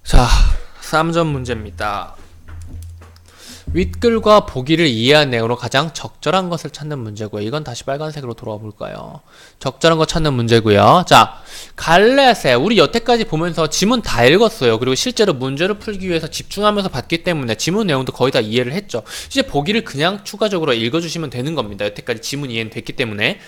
자, 3점 문제입니다. 윗글과 보기를 이해한 내용으로 가장 적절한 것을 찾는 문제고요. 이건 다시 빨간색으로 돌아와 볼까요? 적절한 거 찾는 문제고요. 자, 갈래새. 우리 여태까지 보면서 지문 다 읽었어요. 그리고 실제로 문제를 풀기 위해서 집중하면서 봤기 때문에 지문 내용도 거의 다 이해를 했죠. 이제 보기를 그냥 추가적으로 읽어주시면 되는 겁니다. 여태까지 지문 이해는 됐기 때문에.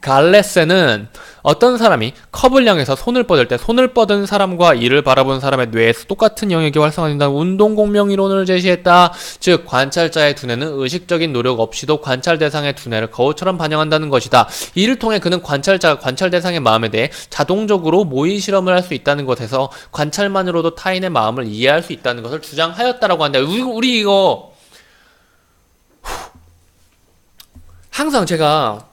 갈레세는 어떤 사람이 컵을 향해서 손을 뻗을 때 손을 뻗은 사람과 이를 바라본 사람의 뇌에서 똑같은 영역이 활성화된다는 운동공명이론을 제시했다. 즉 관찰자의 두뇌는 의식적인 노력 없이도 관찰 대상의 두뇌를 거울처럼 반영한다는 것이다. 이를 통해 그는 관찰자가 관찰 대상의 마음에 대해 자동적으로 모의 실험을 할 수 있다는 것에서 관찰만으로도 타인의 마음을 이해할 수 있다는 것을 주장하였다라고 한다. 우리 이거 항상 제가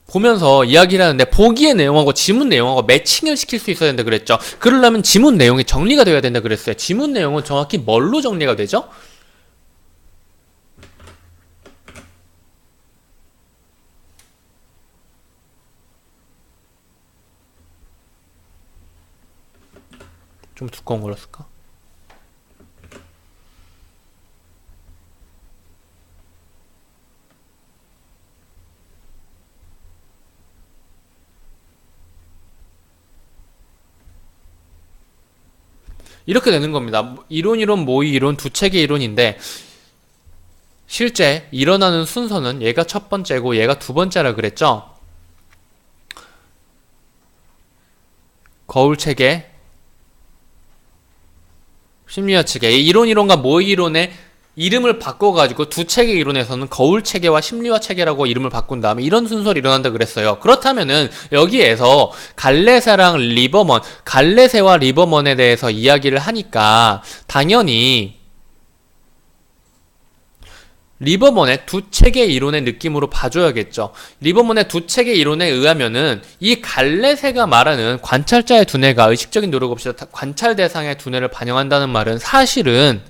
보면서 이야기를 하는데 보기의 내용하고 지문 내용하고 매칭을 시킬 수 있어야 된다 그랬죠. 그러려면 지문 내용이 정리가 되어야 된다 그랬어요. 지문 내용은 정확히 뭘로 정리가 되죠? 좀 두꺼운 걸로 쓸까? 이렇게 되는 겁니다. 이론, 모의 이론 두 책의 이론인데 실제 일어나는 순서는 얘가 첫 번째고 얘가 두 번째라 그랬죠. 거울 체계, 심리학 체계, 이론과 모의 이론의 이름을 바꿔가지고 두 책의 이론에서는 거울 체계와 심리화 체계라고 이름을 바꾼 다음에 이런 순서로 일어난다 그랬어요. 그렇다면은 여기에서 갈레세랑 리버먼, 갈레세와 리버먼에 대해서 이야기를 하니까 당연히 리버먼의 두 책의 이론의 느낌으로 봐줘야겠죠. 리버먼의 두 책의 이론에 의하면은 이 갈레세가 말하는 관찰자의 두뇌가 의식적인 노력 없이 관찰 대상의 두뇌를 반영한다는 말은 사실은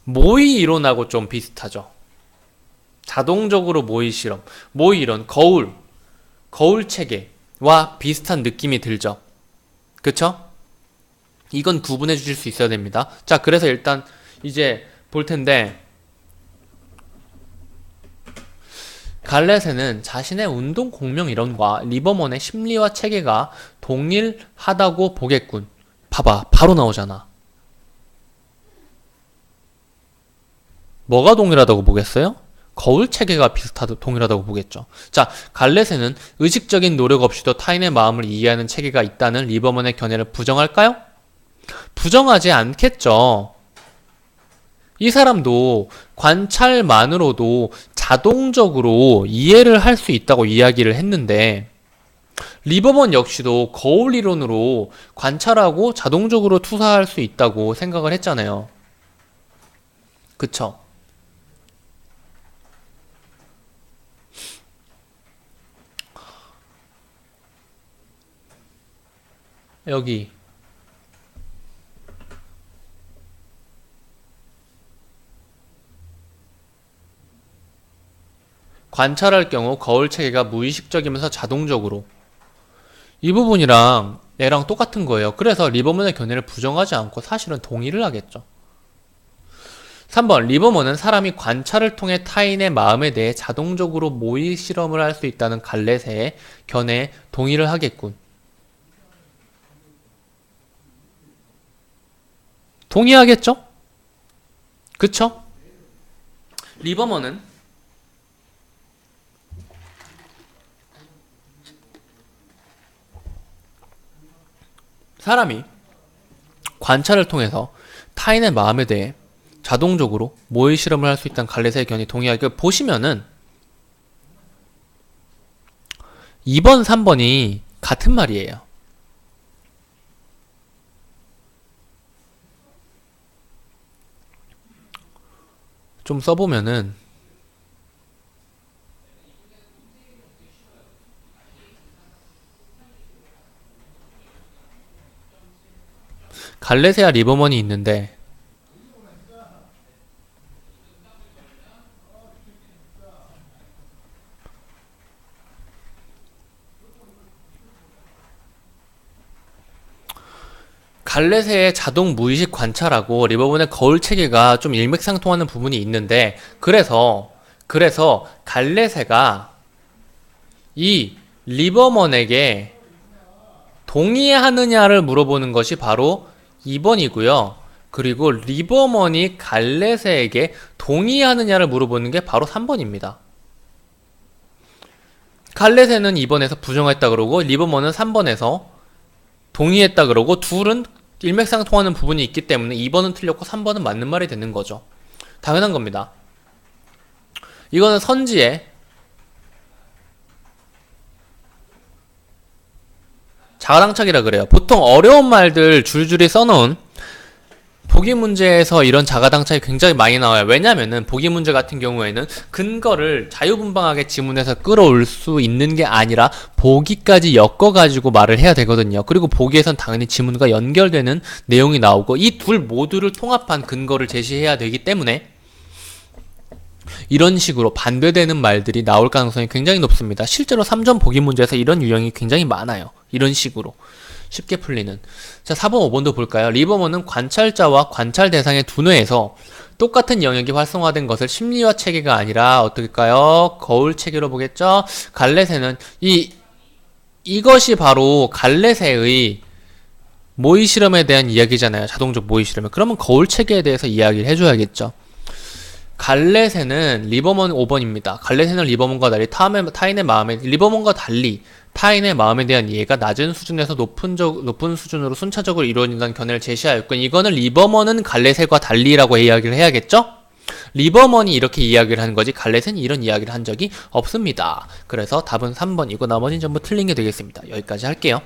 모의 이론하고 좀 비슷하죠. 자동적으로 모의 실험, 모의 이론, 거울 체계와 비슷한 느낌이 들죠. 그쵸? 이건 구분해 주실 수 있어야 됩니다. 자, 그래서 일단 이제 볼 텐데, 갈레세는 자신의 운동 공명 이론과 리버먼의 심리화 체계가 동일하다고 보겠군. 봐봐, 바로 나오잖아. 뭐가 동일하다고 보겠어요? 거울 체계가 동일하다고 보겠죠. 자, 갈레세는 의식적인 노력 없이도 타인의 마음을 이해하는 체계가 있다는 리버먼의 견해를 부정할까요? 부정하지 않겠죠. 이 사람도 관찰만으로도 자동적으로 이해를 할 수 있다고 이야기를 했는데 리버먼 역시도 거울 이론으로 관찰하고 자동적으로 투사할 수 있다고 생각을 했잖아요. 그쵸? 여기 관찰할 경우 거울 체계가 무의식적이면서 자동적으로 이 부분이랑 얘랑 똑같은 거예요. 그래서 리버먼의 견해를 부정하지 않고 사실은 동의를 하겠죠. 3번 리버먼은 사람이 관찰을 통해 타인의 마음에 대해 자동적으로 모의 실험을 할 수 있다는 갈레세의 견해에 동의를 하겠군. 동의하겠죠? 그쵸? 리버먼은 사람이 관찰을 통해서 타인의 마음에 대해 자동적으로 모의 실험을 할 수 있다는 갈레세의 견해 동의하기 보시면은 2번, 3번이 같은 말이에요. 좀 써보면은 갈레세와 리버먼이 있는데 갈래새의 자동 무의식 관찰하고 리버먼의 거울 체계가 좀 일맥상통하는 부분이 있는데, 그래서 갈래새가 이 리버먼에게 동의하느냐를 물어보는 것이 바로 2번이고요. 그리고 리버먼이 갈래새에게 동의하느냐를 물어보는 게 바로 3번입니다. 갈래새는 2번에서 부정했다 그러고 리버먼은 3번에서 동의했다 그러고, 둘은 일맥상통하는 부분이 있기 때문에 2번은 틀렸고 3번은 맞는 말이 되는 거죠. 당연한 겁니다. 이거는 선지의 자가당착이라 그래요. 보통 어려운 말들 줄줄이 써놓은 보기 문제에서 이런 자가당착이 굉장히 많이 나와요. 왜냐면은 보기 문제 같은 경우에는 근거를 자유분방하게 지문에서 끌어올 수 있는 게 아니라 보기까지 엮어가지고 말을 해야 되거든요. 그리고 보기에선 당연히 지문과 연결되는 내용이 나오고, 이 둘 모두를 통합한 근거를 제시해야 되기 때문에 이런 식으로 반대되는 말들이 나올 가능성이 굉장히 높습니다. 실제로 3점 보기 문제에서 이런 유형이 굉장히 많아요. 이런 식으로 쉽게 풀리는. 자, 4번, 5번도 볼까요? 리버먼은 관찰자와 관찰 대상의 두뇌에서 똑같은 영역이 활성화된 것을 심리화 체계가 아니라 어떨까요? 거울 체계로 보겠죠? 갈래새는 이것이 바로 갈래새의 모의 실험에 대한 이야기잖아요. 자동적 모의 실험. 그러면 거울 체계에 대해서 이야기를 해줘야겠죠. 갈래새는 리버먼 5번입니다. 갈래새는 리버먼과 달리 타인의 마음에 리버먼과 달리 타인의 마음에 대한 이해가 낮은 수준에서 높은 수준으로 순차적으로 이루어진다는 견해를 제시하였고, 이거는 리버먼은 갈래새과 달리라고 이야기를 해야겠죠? 리버먼이 이렇게 이야기를 하는 거지 갈래새는 이런 이야기를 한 적이 없습니다. 그래서 답은 3번이고 나머지는 전부 틀린 게 되겠습니다. 여기까지 할게요.